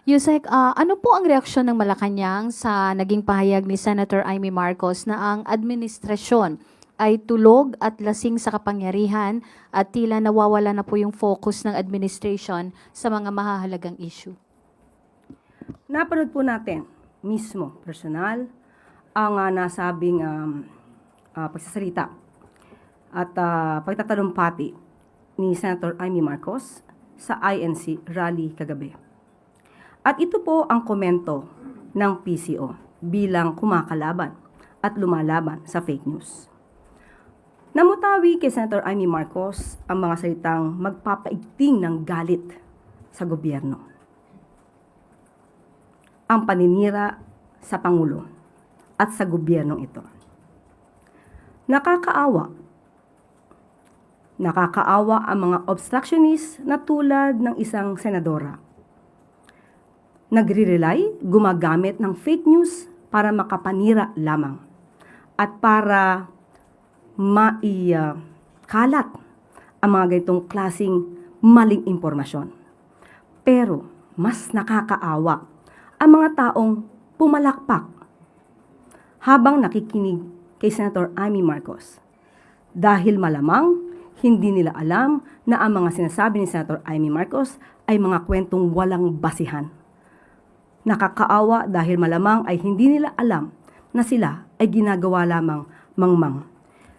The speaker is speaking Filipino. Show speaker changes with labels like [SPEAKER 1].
[SPEAKER 1] Yusek, ano po ang reaksyon ng Malacanang sa naging pahayag ni Senator Amy Marcos na ang administrasyon ay tulog at lasing sa kapangyarihan at tila nawawala na po yung focus ng administration sa mga mahahalagang issue?
[SPEAKER 2] Napanood po natin mismo, personal, ang nasabing pagsasalita at pagtatalumpati ni Senator Amy Marcos sa INC rally kagabi. At ito po ang komento ng PCO bilang kumakalaban at lumalaban sa fake news. Namutawi kay Senator Amy Marcos ang mga salitang magpapaigting ng galit sa gobyerno. Ang paninira sa Pangulo at sa gobyernong ito. Nakakaawa ang mga obstructionist na tulad ng isang senadora. Nagre-rely, gumagamit ng fake news para makapanira lamang at para kalat ang mga ganitong klaseng maling impormasyon. Pero mas nakakaawa ang mga taong pumalakpak habang nakikinig kay Senator Amy Marcos. Dahil malamang hindi nila alam na ang mga sinasabi ni Senator Amy Marcos ay mga kwentong walang basihan. Nakakaawa dahil malamang ay hindi nila alam na sila ay ginagawa lamang mangmang